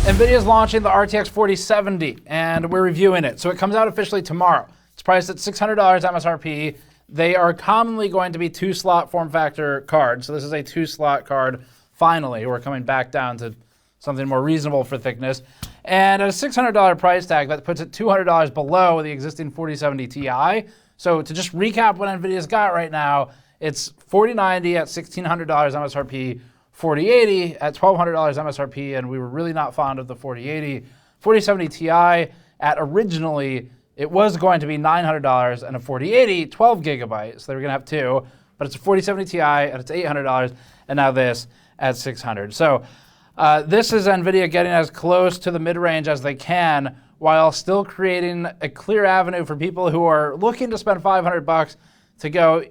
NVIDIA is launching the RTX 4070, and we're reviewing it. So it comes out officially tomorrow. It's priced at $600 MSRP. They are commonly going to be 2-slot form factor cards. So this is a 2-slot card. Finally, we're coming back down to something more reasonable for thickness. And at a $600 price tag, that puts it $200 below the existing 4070 Ti. So to just recap what NVIDIA's got right now, it's 4090 at $1,600 MSRP, 4080 at $1,200 MSRP, and we were really not fond of the 4080. 4070 Ti at originally, it was going to be $900, and a 4080, 12 gigabytes, so they were gonna have two, but it's a 4070 Ti and it's $800, and now this at $600. So this is NVIDIA getting as close to the mid-range as they can, while still creating a clear avenue for people who are looking to spend $500 to go,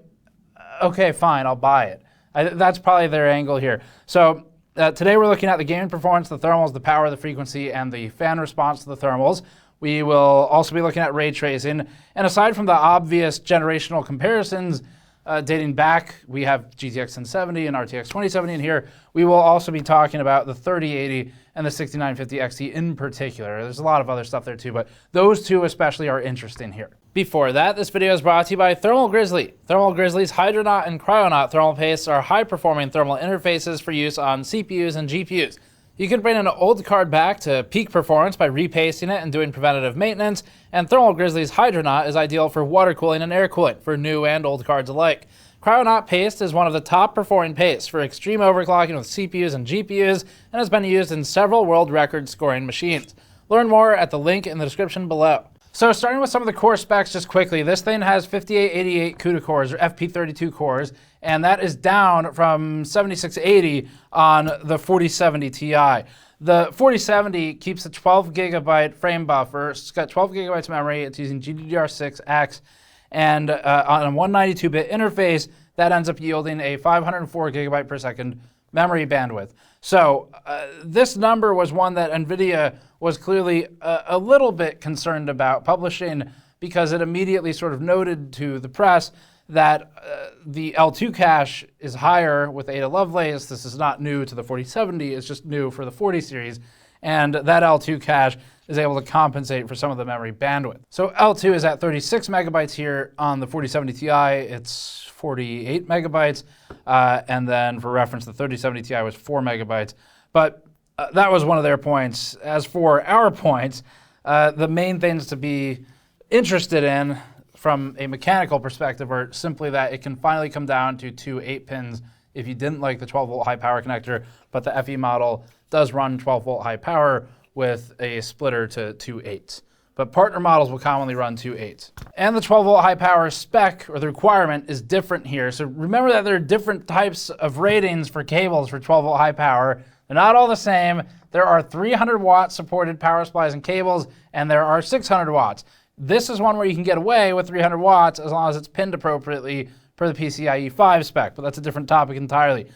okay, fine, I'll buy it. That's probably their angle here. So today we're looking at the gaming performance, the thermals, the power, the frequency, and the fan response to the thermals. We will also be looking at ray tracing. And aside from the obvious generational comparisons dating back, we have GTX 1070 and RTX 2070 in here. We will also be talking about the 3080 and the 6950 XT in particular. There's a lot of other stuff there too, but those two especially are interesting here. Before that, this video is brought to you by Thermal Grizzly. Thermal Grizzly's Hydronaut and Cryonaut thermal pastes are high-performing thermal interfaces for use on CPUs and GPUs. You can bring an old card back to peak performance by repasting it and doing preventative maintenance, and Thermal Grizzly's Hydronaut is ideal for water cooling and air cooling for new and old cards alike. Cryonaut paste is one of the top performing pastes for extreme overclocking with CPUs and GPUs and has been used in several world record scoring machines. Learn more at the link in the description below. So starting with some of the core specs just quickly, this thing has 5888 CUDA cores, or FP32 cores, and that is down from 7680 on the 4070 Ti. The 4070 keeps a 12 gigabyte frame buffer. It's got 12 gigabytes of memory. It's using GDDR6X, and on a 192-bit interface, that ends up yielding a 504 gigabyte per second memory bandwidth. So this number was one that NVIDIA was clearly a little bit concerned about publishing, because it immediately sort of noted to the press that the L2 cache is higher with Ada Lovelace. This is not new to the 4070, it's just new for the 40 series. And that L2 cache is able to compensate for some of the memory bandwidth. So L2 is at 36 megabytes here on the 4070 Ti. It's 48 megabytes. And then for reference, the 3070 Ti was 4 megabytes. But that was one of their points. As for our points, the main things to be interested in from a mechanical perspective are simply that it can finally come down to two 8-pins if you didn't like the 12-volt high power connector, but the FE model does run 12-volt high power with a splitter to 2 8s. But partner models will commonly run 2 8s. And the 12-volt high power spec, or the requirement, is different here. So remember that there are different types of ratings for cables for 12-volt high power. They're not all the same. There are 300-watt supported power supplies and cables, and there are 600 watts. This is one where you can get away with 300 watts as long as it's pinned appropriately per the PCIe 5 spec, but that's a different topic entirely.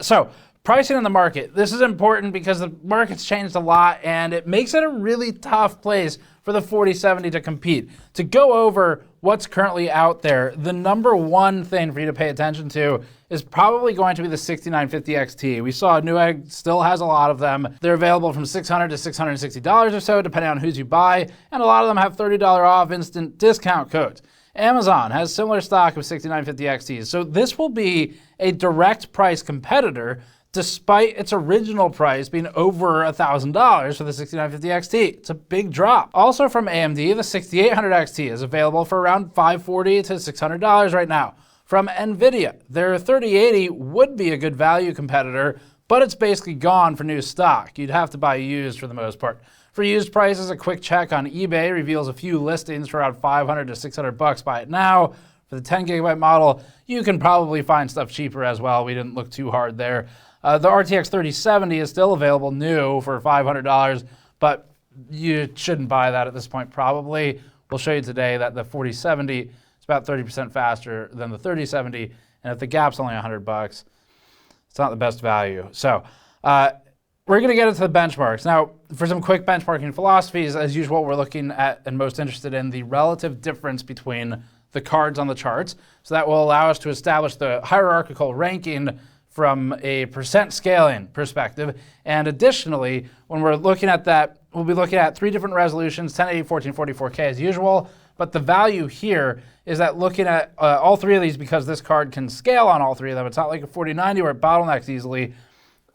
So pricing in the market. This is important because the market's changed a lot, and it makes it a really tough place for the 4070 to compete. To go over what's currently out there, the number one thing for you to pay attention to is probably going to be the 6950 XT. We saw Newegg still has a lot of them. They're available from $600 to $660 or so, depending on whose you buy, and a lot of them have $30 off instant discount codes. Amazon has similar stock of 6950 XTs, so this will be a direct price competitor despite its original price being over $1,000 for the 6950 XT. It's a big drop. Also from AMD, the 6800 XT is available for around $540 to $600 right now. From NVIDIA, their 3080 would be a good value competitor, but it's basically gone for new stock. You'd have to buy used for the most part. For used prices, a quick check on eBay reveals a few listings for around $500 to $600 buy it now. For the 10 gigabyte model, you can probably find stuff cheaper as well. We didn't look too hard there. The RTX 3070 is still available new for $500, but you shouldn't buy that at this point probably. We'll show you today that the 4070 is about 30% faster than the 3070, and if the gap's only $100, it's not the best value. So we're going to get into the benchmarks. Now, for some quick benchmarking philosophies, as usual, we're looking at and most interested in the relative difference between the cards on the charts. So that will allow us to establish the hierarchical ranking from a percent scaling perspective. And additionally, when we're looking at that, we'll be looking at 3 different resolutions, 1080, 1440, 4K as usual. But the value here is that looking at all 3 of these, because this card can scale on all 3 of them, it's not like a 4090 where it bottlenecks easily,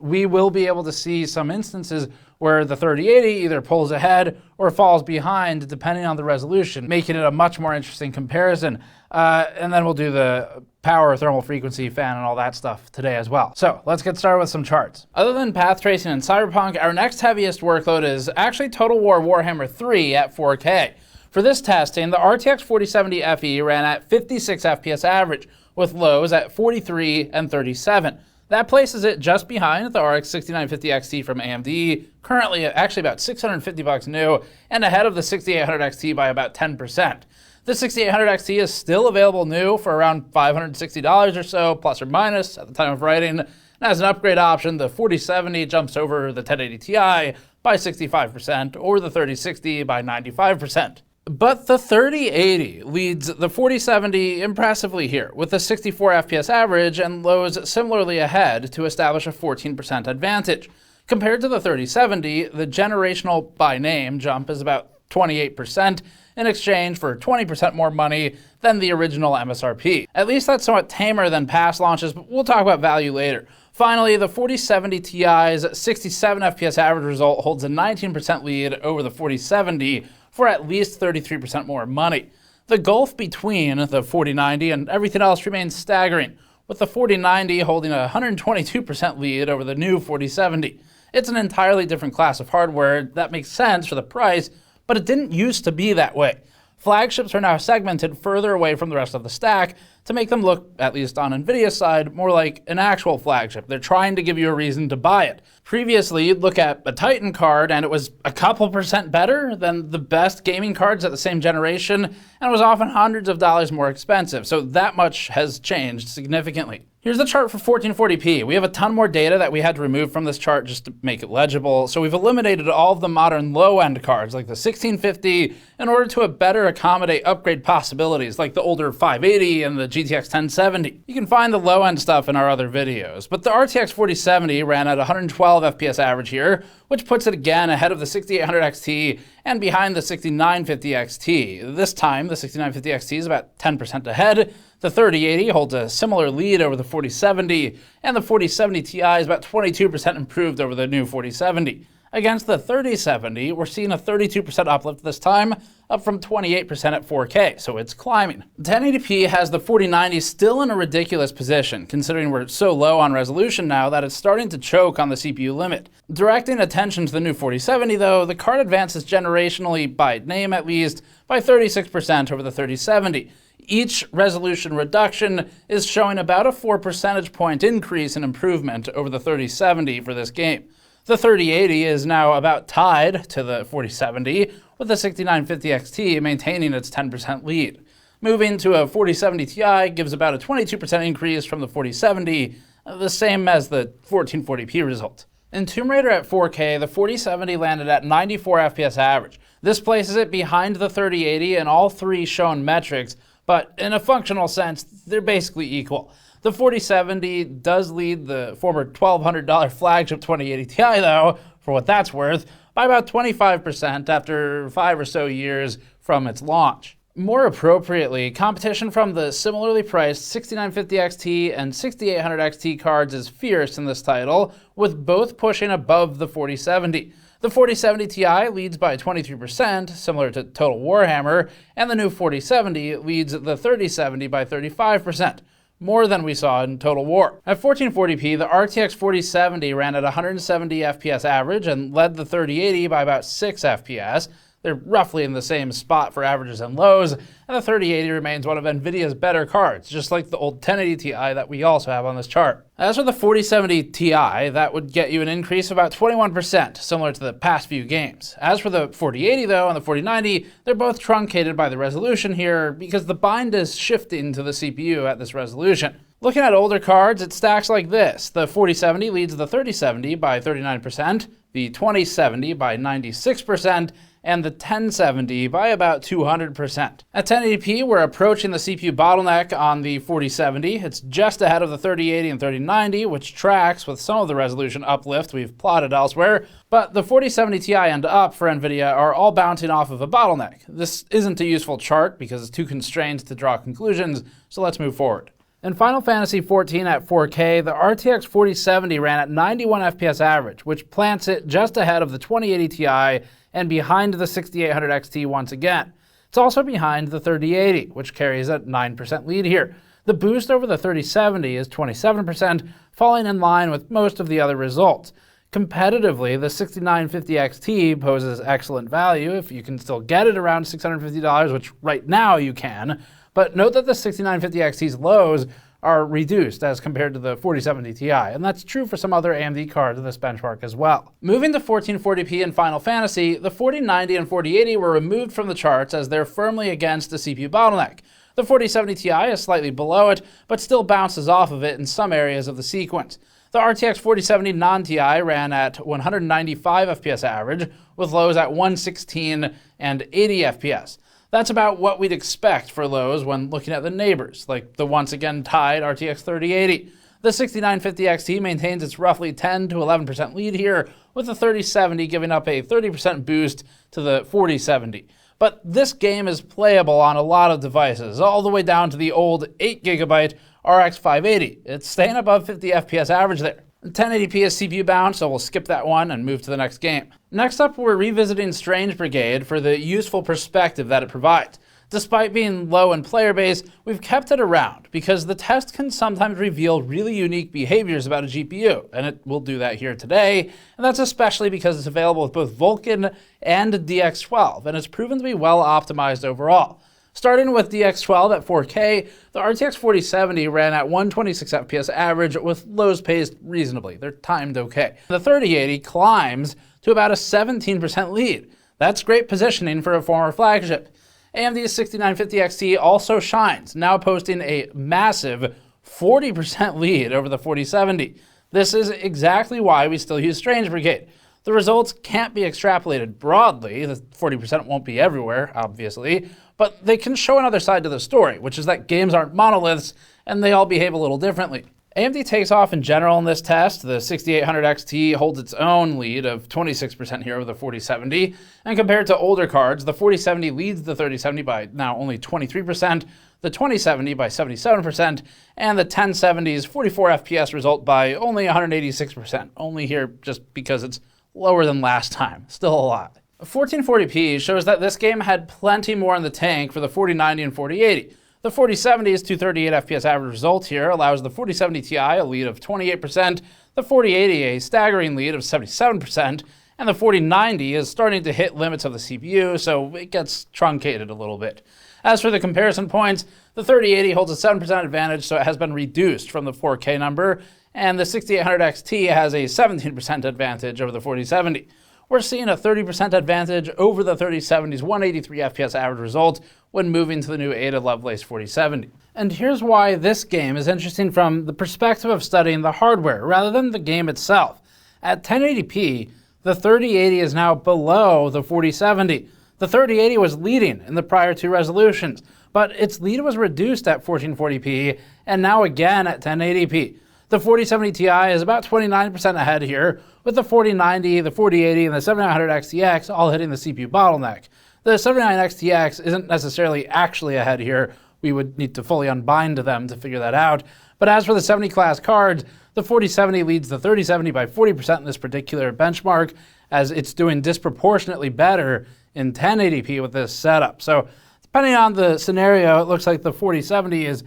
we will be able to see some instances where the 3080 either pulls ahead or falls behind depending on the resolution, making it a much more interesting comparison. And then we'll do the power, thermal frequency, fan, and all that stuff today as well. So let's get started with some charts. Other than path tracing and Cyberpunk, our next heaviest workload is actually Total War Warhammer 3 at 4K. For this testing, the RTX 4070 Fe ran at 56 FPS average, with lows at 43 and 37. That places it just behind the RX 6950 XT from AMD, currently actually about $650 new, and ahead of the 6800 XT by about 10%. The 6800 XT is still available new for around $560 or so, plus or minus at the time of writing. And as an upgrade option, the 4070 jumps over the 1080 Ti by 65% or the 3060 by 95%. But the 3080 leads the 4070 impressively here, with a 64 FPS average and lows similarly ahead to establish a 14% advantage. Compared to the 3070, the generational by name jump is about 28% in exchange for 20% more money than the original MSRP. At least that's somewhat tamer than past launches, but we'll talk about value later. Finally, the 4070 Ti's 67 FPS average result holds a 19% lead over the 4070 for at least 33% more money. The gulf between the 4090 and everything else remains staggering, with the 4090 holding a 122% lead over the new 4070. It's an entirely different class of hardware that makes sense for the price, but it didn't used to be that way. Flagships are now segmented further away from the rest of the stack to make them look, at least on NVIDIA's side, more like an actual flagship. They're trying to give you a reason to buy it. Previously, you'd look at a Titan card and it was a couple percent better than the best gaming cards at the same generation, and it was often hundreds of dollars more expensive. So that much has changed significantly. Here's the chart for 1440p. We have a ton more data that we had to remove from this chart just to make it legible, so we've eliminated all of the modern low-end cards like the 1650 in order to better accommodate upgrade possibilities like the older 580 and the GTX 1070. You can find the low-end stuff in our other videos, but the RTX 4070 ran at 112 FPS average here, which puts it again ahead of the 6800 XT and behind the 6950 XT. This time, the 6950 XT is about 10% ahead. The 3080 holds a similar lead over the 4070, and the 4070 Ti is about 22% improved over the new 4070. Against the 3070, we're seeing a 32% uplift this time, up from 28% at 4K, so it's climbing. 1080p has the 4090 still in a ridiculous position, considering we're so low on resolution now that it's starting to choke on the CPU limit. Directing attention to the new 4070 though, the card advances generationally, by name at least, by 36% over the 3070. Each resolution reduction is showing about a 4 percentage point increase in improvement over the 3070 for this game. The 3080 is now about tied to the 4070, with the 6950 XT maintaining its 10% lead. Moving to a 4070 Ti gives about a 22% increase from the 4070, the same as the 1440p result. In Tomb Raider at 4K, the 4070 landed at 94 FPS average. This places it behind the 3080 in all 3 shown metrics, but in a functional sense, they're basically equal. The 4070 does lead the former $1,200 flagship 2080 Ti though, for what that's worth, by about 25% after 5 or so years from its launch. More appropriately, competition from the similarly priced 6950 XT and 6800 XT cards is fierce in this title, with both pushing above the 4070. The 4070 Ti leads by 23%, similar to Total Warhammer, and the new 4070 leads the 3070 by 35%. More than we saw in Total War. At 1440p, the RTX 4070 ran at 170 FPS average and led the 3080 by about 6 FPS. They're roughly in the same spot for averages and lows, and the 3080 remains one of NVIDIA's better cards, just like the old 1080 Ti that we also have on this chart. As for the 4070 Ti, that would get you an increase of about 21%, similar to the past few games. As for the 4080 though, and the 4090, they're both truncated by the resolution here because the bind is shifting to the CPU at this resolution. Looking at older cards, it stacks like this. The 4070 leads the 3070 by 39%, the 2070 by 96%, and the 1070 by about 200%. At 1080p, we're approaching the CPU bottleneck on the 4070. It's just ahead of the 3080 and 3090, which tracks with some of the resolution uplift we've plotted elsewhere, but the 4070 Ti and up for NVIDIA are all bouncing off of a bottleneck. This isn't a useful chart because it's too constrained to draw conclusions, so let's move forward. In Final Fantasy XIV at 4K, the RTX 4070 ran at 91 FPS average, which plants it just ahead of the 2080 Ti and behind the 6800 XT once again. It's also behind the 3080, which carries a 9% lead here. The boost over the 3070 is 27%, falling in line with most of the other results. Competitively, the 6950 XT poses excellent value if you can still get it around $650, which right now you can. But note that the 6950 XT's lows are reduced as compared to the 4070 Ti, and that's true for some other AMD cards in this benchmark as well. Moving to 1440p in Final Fantasy, the 4090 and 4080 were removed from the charts as they're firmly against the CPU bottleneck. The 4070 Ti is slightly below it, but still bounces off of it in some areas of the sequence. The RTX 4070 non-Ti ran at 195 FPS average, with lows at 116 and 80 FPS. That's about what we'd expect for lows when looking at the neighbors, like the once again tied RTX 3080. The 6950 XT maintains its roughly 10 to 11% lead here, with the 3070 giving up a 30% boost to the 4070. But this game is playable on a lot of devices, all the way down to the old 8GB RX 580. It's staying above 50 FPS average there. 1080p is CPU bound, so we'll skip that one and move to the next game. Next up, we're revisiting Strange Brigade for the useful perspective that it provides. Despite being low in player base, we've kept it around because the test can sometimes reveal really unique behaviors about a GPU, and it will do that here today, and that's especially because it's available with both Vulkan and DX12, and it's proven to be well optimized overall. Starting with DX12 at 4K, the RTX 4070 ran at 126 FPS average with lows paced reasonably. They're timed okay. The 3080 climbs to about a 17% lead. That's great positioning for a former flagship. AMD's 6950 XT also shines, now posting a massive 40% lead over the 4070. This is exactly why we still use Strange Brigade. The results can't be extrapolated broadly, the 40% won't be everywhere, obviously, but they can show another side to the story, which is that games aren't monoliths and they all behave a little differently. AMD takes off in general in this test. The 6800 XT holds its own lead of 26% here over the 4070, and compared to older cards, the 4070 leads the 3070 by now only 23%, the 2070 by 77%, and the 1070's 44 FPS result by only 186%, only here just because it's lower than last time, still a lot. 1440p shows that this game had plenty more in the tank for the 4090 and 4080. The 4070's 238 FPS average result here allows the 4070 Ti a lead of 28%, the 4080 a staggering lead of 77%, and the 4090 is starting to hit limits of the CPU, so it gets truncated a little bit. As for the comparison points, the 3080 holds a 7% advantage, so it has been reduced from the 4K number, and the 6800 XT has a 17% advantage over the 4070. We're seeing a 30% advantage over the 3070's 183 FPS average result when moving to the new Ada Lovelace 4070. And here's why this game is interesting from the perspective of studying the hardware rather than the game itself. At 1080p, the 3080 is now below the 4070. The 3080 was leading in the prior two resolutions, but its lead was reduced at 1440p and now again at 1080p. The 4070 Ti is about 29% ahead here, with the 4090, the 4080, and the 7900 XTX all hitting the CPU bottleneck. The 79 XTX isn't necessarily actually ahead here. We would need to fully unbind them to figure that out. But as for the 70 class cards, the 4070 leads the 3070 by 40% in this particular benchmark, as it's doing disproportionately better in 1080p with this setup. So depending on the scenario, it looks like the 4070 is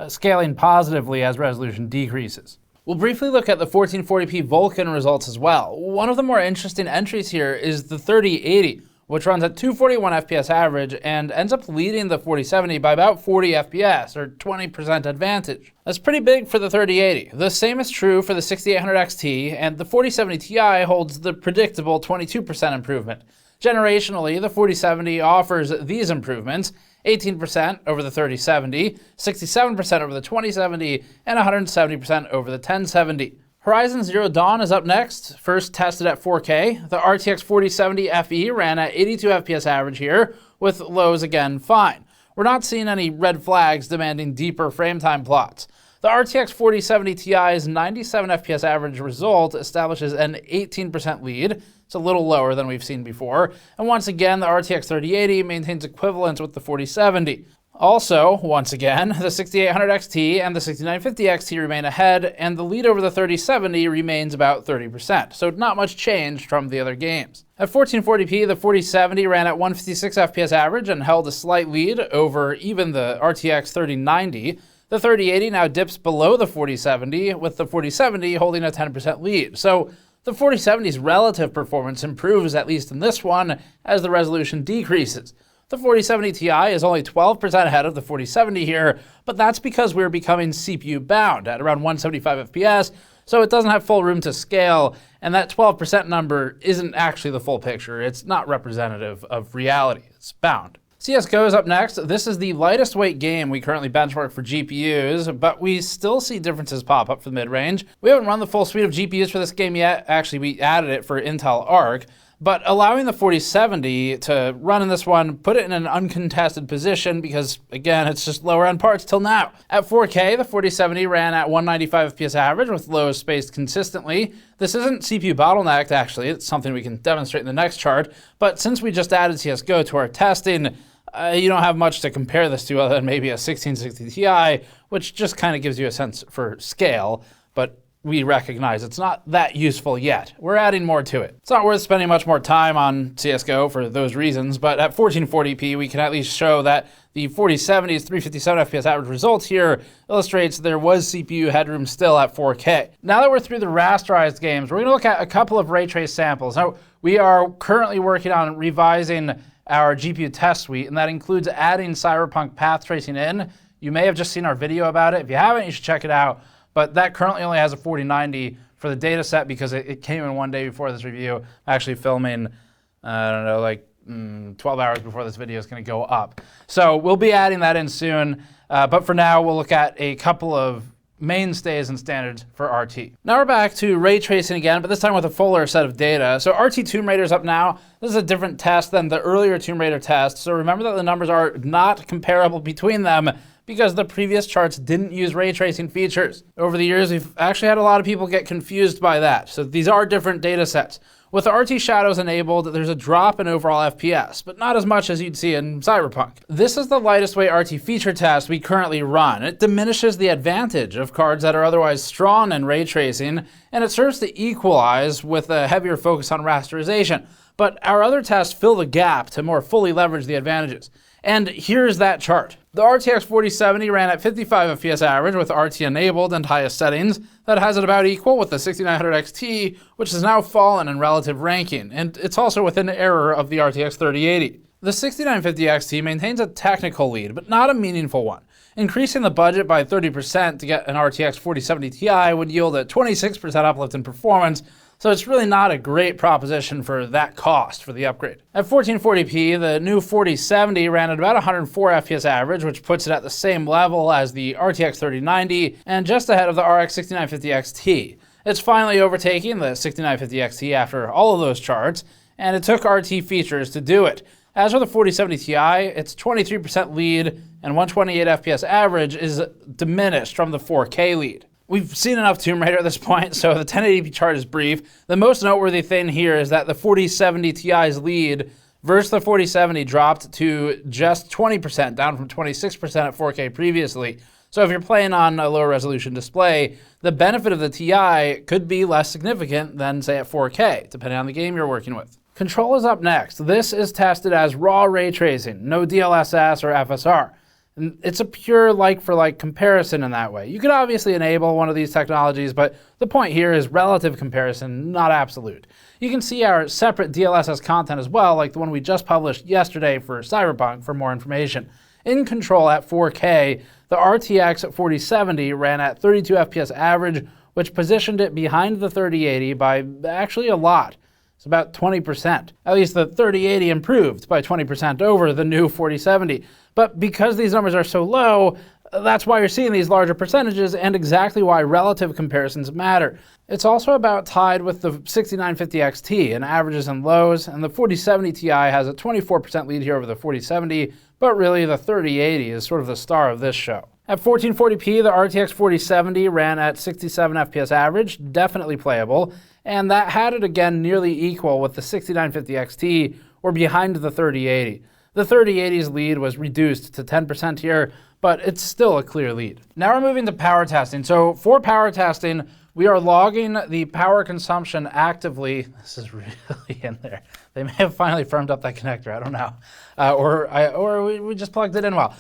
scaling positively as resolution decreases. We'll briefly look at the 1440p Vulkan results as well. One of the more interesting entries here is the 3080, which runs at 241 FPS average and ends up leading the 4070 by about 40 FPS, or 20% advantage. That's pretty big for the 3080. The same is true for the 6800 XT, and the 4070 Ti holds the predictable 22% improvement. Generationally, the 4070 offers these improvements, 18% over the 3070, 67% over the 2070, and 170% over the 1070. Horizon Zero Dawn is up next, first tested at 4K. The RTX 4070 FE ran at 82 FPS average here, with lows again fine. We're not seeing any red flags demanding deeper frame time plots. The RTX 4070 Ti's 97 FPS average result establishes an 18% lead. It's a little lower than we've seen before. And once again, the RTX 3080 maintains equivalence with the 4070. Also, once again, the 6800 XT and the 6950 XT remain ahead, and the lead over the 3070 remains about 30%, so not much change from the other games. At 1440p, the 4070 ran at 156 FPS average and held a slight lead over even the RTX 3090. The 3080 now dips below the 4070, with the 4070 holding a 10% lead. So the 4070's relative performance improves, at least in this one, as the resolution decreases. The 4070 Ti is only 12% ahead of the 4070 here, but that's because we're becoming CPU bound at around 175 FPS, so it doesn't have full room to scale, and that 12% number isn't actually the full picture. It's not representative of reality. It's bound. CSGO is up next. This is the lightest weight game we currently benchmark for GPUs, but we still see differences pop up for the mid-range. We haven't run the full suite of GPUs for this game yet. Actually, we added it for Intel Arc. But allowing the 4070 to run in this one put it in an uncontested position because, again, it's just lower end parts till now. At 4K, the 4070 ran at 195 FPS average with lows spaced consistently. This isn't CPU bottlenecked, actually. It's something we can demonstrate in the next chart. But since we just added CSGO to our testing, you don't have much to compare this to other than maybe a 1660 Ti, which just kind of gives you a sense for scale. But we recognize it's not that useful yet. We're adding more to it. It's not worth spending much more time on CSGO for those reasons, but at 1440p, we can at least show that the 4070's 357 FPS average results here illustrates there was CPU headroom still at 4K. Now that we're through the rasterized games, we're gonna look at a couple of ray trace samples. Now, we are currently working on revising our GPU test suite, and that includes adding Cyberpunk path tracing in. You may have just seen our video about it. If you haven't, you should check it out. But that currently only has a 4090 for the data set because it came in one day before this review. I'm actually filming, I don't know, like 12 hours before this video is going to go up. So we'll be adding that in soon. But for now, we'll look at a couple of mainstays and standards for RT. Now we're back to ray tracing again, but this time with a fuller set of data. So RT Tomb Raider's up now. This is a different test than the earlier Tomb Raider test. So remember that the numbers are not comparable between them because the previous charts didn't use ray tracing features. Over the years, we've actually had a lot of people get confused by that. So these are different data sets. With the RT shadows enabled, there's a drop in overall FPS, but not as much as you'd see in Cyberpunk. This is the lightest weight RT feature test we currently run. It diminishes the advantage of cards that are otherwise strong in ray tracing, and it serves to equalize with a heavier focus on rasterization. But our other tests fill the gap to more fully leverage the advantages. And here's that chart. The RTX 4070 ran at 55 FPS average with RT enabled and highest settings. That has it about equal with the 6900 XT, which has now fallen in relative ranking, and it's also within error of the RTX 3080. The 6950 XT maintains a technical lead, but not a meaningful one. Increasing the budget by 30% to get an RTX 4070 Ti would yield a 26% uplift in performance, so it's really not a great proposition for that cost for the upgrade. At 1440p, the new 4070 ran at about 104 FPS average, which puts it at the same level as the RTX 3090 and just ahead of the RX 6950 XT. It's finally overtaking the 6950 XT after all of those charts, and it took RT features to do it. As for the 4070 Ti, its 23% lead and 128 FPS average is diminished from the 4K lead. We've seen enough Tomb Raider at this point, so the 1080p chart is brief. The most noteworthy thing here is that the 4070 Ti's lead versus the 4070 dropped to just 20%, down from 26% at 4K previously. So if you're playing on a lower resolution display, the benefit of the Ti could be less significant than, say, at 4K, depending on the game you're working with. Control is up next. This is tested as raw ray tracing, no DLSS or FSR. And it's a pure like-for-like comparison in that way. You could obviously enable one of these technologies, but the point here is relative comparison, not absolute. You can see our separate DLSS content as well, like the one we just published yesterday for Cyberpunk for more information. In Control at 4K, the RTX 4070 ran at 32 FPS average, which positioned it behind the 3080 by actually a lot. It's about 20%. At least the 3080 improved by 20% over the new 4070. But because these numbers are so low, that's why you're seeing these larger percentages and exactly why relative comparisons matter. It's also about tied with the 6950 XT in averages and lows, and the 4070 Ti has a 24% lead here over the 4070, but really the 3080 is sort of the star of this show. At 1440p, the RTX 4070 ran at 67 FPS average, definitely playable, and that had it again nearly equal with the 6950 XT, or behind the 3080. The 3080's lead was reduced to 10% here, but it's still a clear lead. Now we're moving to power testing. So for power testing, we are logging the power consumption actively. This is really in there. They may have finally firmed up that connector, I don't know. Or we just plugged it in well.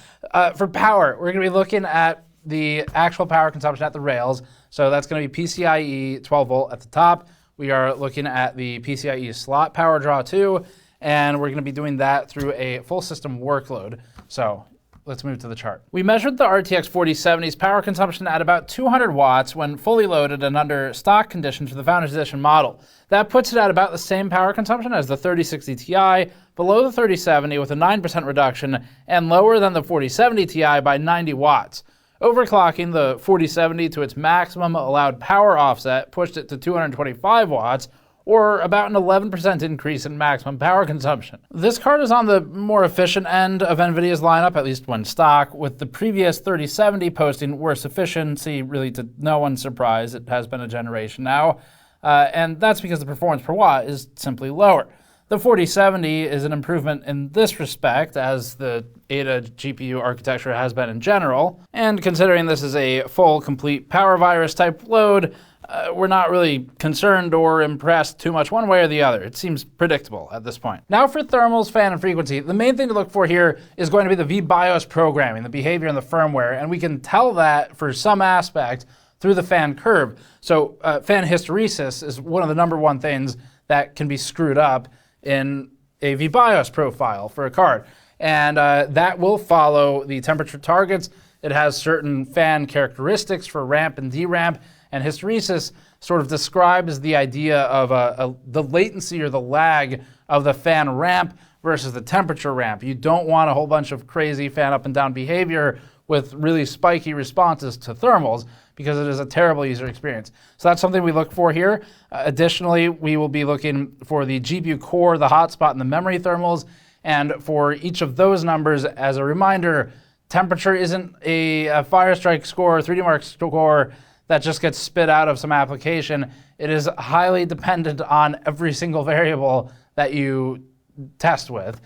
For power, we're gonna be looking at the actual power consumption at the rails. So that's gonna be PCIe 12 volt at the top. We are looking at the PCIe slot power draw too, and we're gonna be doing that through a full system workload. So let's move to the chart. We measured the RTX 4070's power consumption at about 200 watts when fully loaded and under stock conditions for the Founders Edition model. That puts it at about the same power consumption as the 3060 Ti, below the 3070 with a 9% reduction, and lower than the 4070 Ti by 90 watts. Overclocking the 4070 to its maximum allowed power offset pushed it to 225 watts, or about an 11% increase in maximum power consumption. This card is on the more efficient end of NVIDIA's lineup, at least when stock, with the previous 3070 posting worse efficiency, really to no one's surprise. It has been a generation now, and that's because the performance per watt is simply lower. The 4070 is an improvement in this respect, as the Ada GPU architecture has been in general, and considering this is a full, complete power virus type load, we're not really concerned or impressed too much one way or the other. It seems predictable at this point. Now for thermals, fan, and frequency, the main thing to look for here is going to be the vBIOS programming, the behavior in the firmware, and we can tell that for some aspect through the fan curve. So fan hysteresis is one of the #1 things that can be screwed up in a vBIOS profile for a card. And that will follow the temperature targets. It has certain fan characteristics for ramp and deramp, and hysteresis sort of describes the idea of the latency or the lag of the fan ramp versus the temperature ramp. You don't want a whole bunch of crazy fan up and down behavior with really spiky responses to thermals, because it is a terrible user experience. So that's something we look for here. Additionally, we will be looking for the GPU core, the hotspot, and the memory thermals. And for each of those numbers, as a reminder, temperature isn't a Firestrike score, 3D Mark score that just gets spit out of some application. It is highly dependent on every single variable that you test with,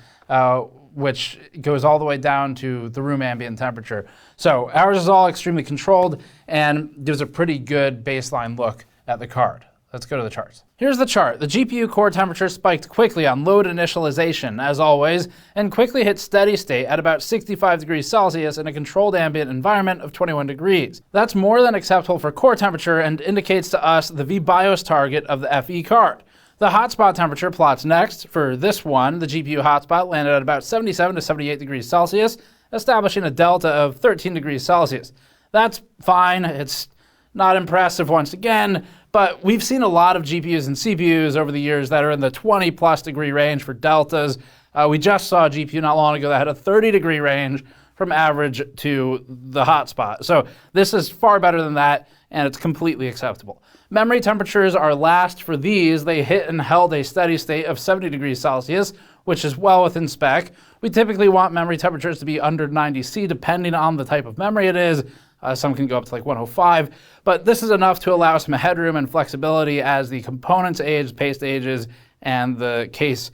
which goes all the way down to the room ambient temperature. So ours is all extremely controlled and gives a pretty good baseline look at the card. Let's go to the charts. Here's the chart. The GPU core temperature spiked quickly on load initialization, as always, and quickly hit steady state at about 65 degrees Celsius in a controlled ambient environment of 21 degrees. That's more than acceptable for core temperature and indicates to us the vBIOS target of the FE card. The hotspot temperature plots next. For this one, the GPU hotspot landed at about 77 to 78 degrees Celsius, establishing a delta of 13 degrees Celsius. That's fine. It's not impressive once again, but we've seen a lot of GPUs and CPUs over the years that are in the 20+ degree range for deltas. We just saw a GPU not long ago that had a 30 degree range from average to the hotspot. So this is far better than that, and it's completely acceptable. Memory temperatures are last for these. They hit and held a steady state of 70 degrees Celsius, which is well within spec. We typically want memory temperatures to be under 90 C depending on the type of memory it is. Some can go up to like 105, but this is enough to allow some headroom and flexibility as the components age, paste ages, and the case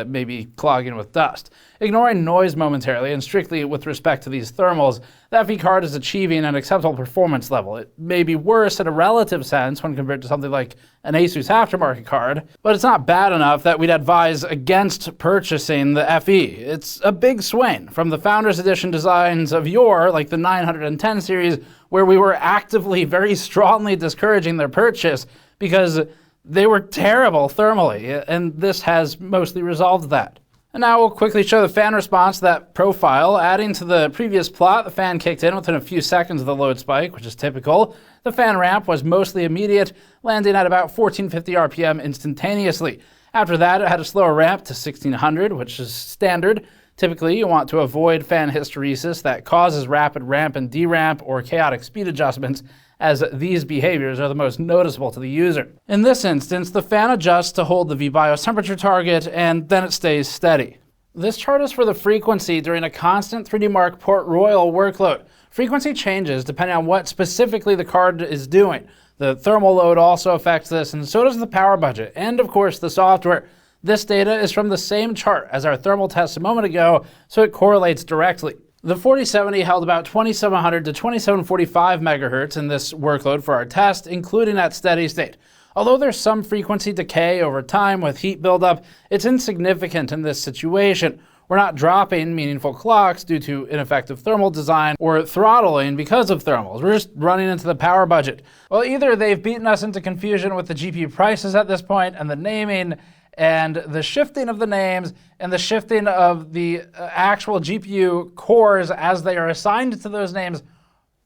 maybe clogging with dust. Ignoring noise momentarily and strictly with respect to these thermals, the FE card is achieving an acceptable performance level. It may be worse in a relative sense when compared to something like an Asus aftermarket card, but it's not bad enough that we'd advise against purchasing the FE. It's a big swing from the Founders Edition designs of yore, like the 910 series, where we were actively very strongly discouraging their purchase because they were terrible thermally, and this has mostly resolved that. And now we'll quickly show the fan response to that profile. Adding to the previous plot, the fan kicked in within a few seconds of the load spike, which is typical. The fan ramp was mostly immediate, landing at about 1450 RPM instantaneously. After that, it had a slower ramp to 1600, which is standard. Typically, you want to avoid fan hysteresis that causes rapid ramp and deramp or chaotic speed adjustments, as these behaviors are the most noticeable to the user. In this instance, the fan adjusts to hold the VBIOS temperature target, and then it stays steady. This chart is for the frequency during a constant 3D Mark Port Royal workload. Frequency changes depending on what specifically the card is doing. The thermal load also affects this, and so does the power budget, and of course the software. This data is from the same chart as our thermal test a moment ago, so it correlates directly. The 4070 held about 2700 to 2745 megahertz in this workload for our test, including at steady state. Although there's some frequency decay over time with heat buildup, it's insignificant in this situation. We're not dropping meaningful clocks due to ineffective thermal design or throttling because of thermals. We're just running into the power budget. Well, either they've beaten us into confusion with the GPU prices at this point and the naming and the shifting of the names and the shifting of the actual GPU cores as they are assigned to those names,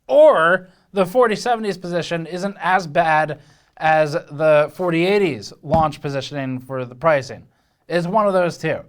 or the 4070's position isn't as bad as the 4080's launch positioning for the pricing. It's one of those two.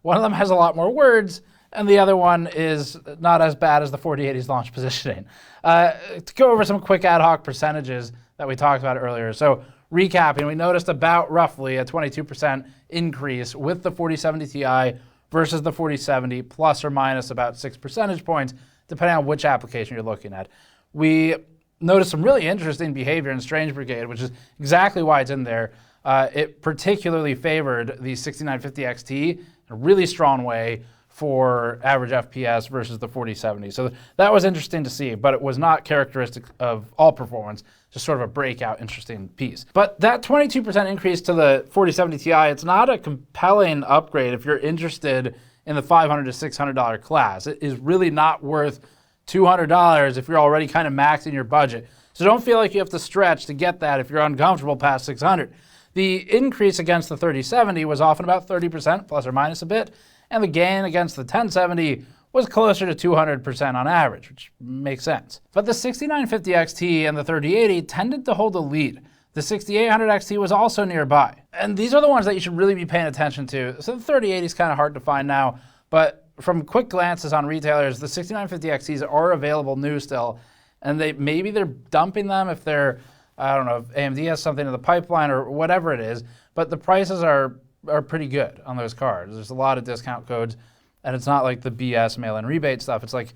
One of them has a lot more words, and the other one is not as bad as the 4080's launch positioning. To go over some quick ad hoc percentages that we talked about earlier. So recapping, we noticed about roughly a 22% increase with the 4070 Ti versus the 4070, plus or minus about 6 percentage points, depending on which application you're looking at. We noticed some really interesting behavior in Strange Brigade, which is exactly why it's in there. It particularly favored the 6950 XT in a really strong way for average FPS versus the 4070. So that was interesting to see, but it was not characteristic of all performance, just sort of a breakout interesting piece. But that 22% increase to the 4070 Ti, it's not a compelling upgrade if you're interested in the $500 to $600 class. It is really not worth $200 if you're already kind of maxing your budget. So don't feel like you have to stretch to get that if you're uncomfortable past $600. The increase against the 3070 was often about 30% plus or minus a bit, and the gain against the 1070 was closer to 200% on average, which makes sense. But the 6950 XT and the 3080 tended to hold a lead. The 6800 XT was also nearby. And these are the ones that you should really be paying attention to. So the 3080 is kind of hard to find now, but from quick glances on retailers, the 6950 XTs are available new still, and maybe they're dumping them if they're, I don't know, if AMD has something in the pipeline or whatever it is, but the prices are pretty good on those cards. There's a lot of discount codes, and it's not like the BS mail-in rebate stuff. It's like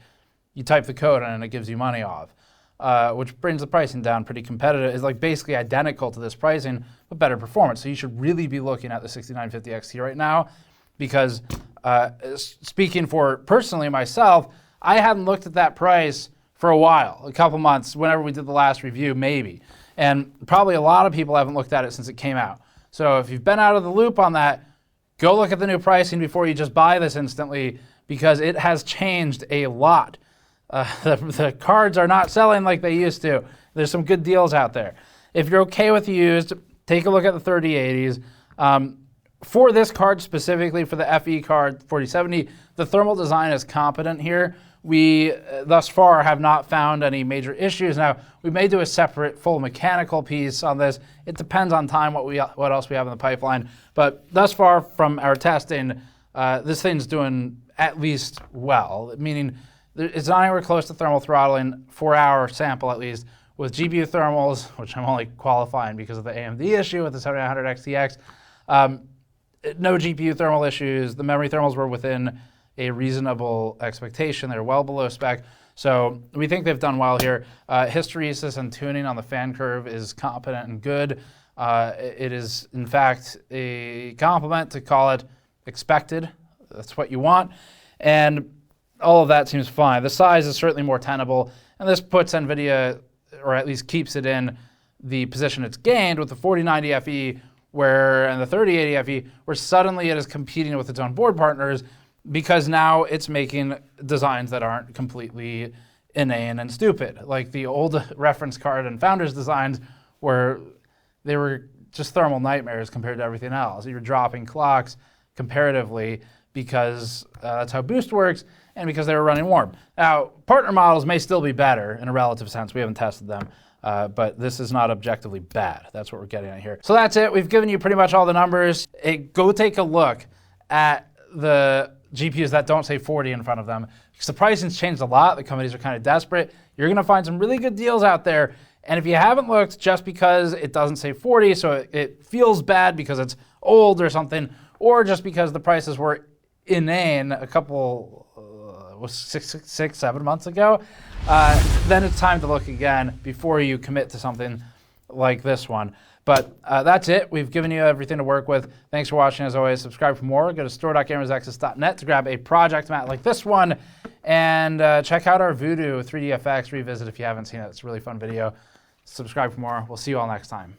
you type the code in and it gives you money off, which brings the pricing down pretty competitive. It's like basically identical to this pricing, but better performance. So you should really be looking at the 6950 XT right now, because speaking for personally myself, I hadn't looked at that price for a while, a couple months, whenever we did the last review, maybe. And probably a lot of people haven't looked at it since it came out. So if you've been out of the loop on that, go look at the new pricing before you just buy this instantly, because it has changed a lot. The cards are not selling like they used to. There's some good deals out there. If you're okay with used, take a look at the 3080s. For this card specifically, for the FE card 4070, the thermal design is competent here. We, thus far, have not found any major issues. Now, we may do a separate full mechanical piece on this. It depends on time, what else we have in the pipeline. But thus far, from our testing, this thing's doing at least well, meaning it's not anywhere close to thermal throttling, 4-hour sample at least, with GPU thermals, which I'm only qualifying because of the AMD issue with the 7900 XTX. No GPU thermal issues. The memory thermals were within a reasonable expectation. They're well below spec. So we think they've done well here. Hysteresis and tuning on the fan curve is competent and good. It is, in fact, a compliment to call it expected. That's what you want. And all of that seems fine. The size is certainly more tenable. And this puts NVIDIA, or at least keeps it in the position it's gained with the 4090 FE and the 3080 FE, where suddenly it is competing with its own board partners, because now it's making designs that aren't completely inane and stupid. Like the old reference card and Founders designs, where they were just thermal nightmares compared to everything else. You're dropping clocks comparatively because that's how boost works and because they were running warm. Now, partner models may still be better in a relative sense. We haven't tested them. But this is not objectively bad. That's what we're getting at here. So that's it. We've given you pretty much all the numbers. Go take a look at the GPUs that don't say 40 in front of them, because the pricing's changed a lot. The companies are kind of desperate. You're going to find some really good deals out there. And if you haven't looked, just because it doesn't say 40, so it feels bad because it's old or something, or just because the prices were inane a couple, 7 months ago, then it's time to look again before you commit to something like this one. But that's it. We've given you everything to work with. Thanks for watching. As always, subscribe for more. Go to store.gamersnexus.net to grab a project mat like this one. And check out our Voodoo 3DFX revisit if you haven't seen it. It's a really fun video. Subscribe for more. We'll see you all next time.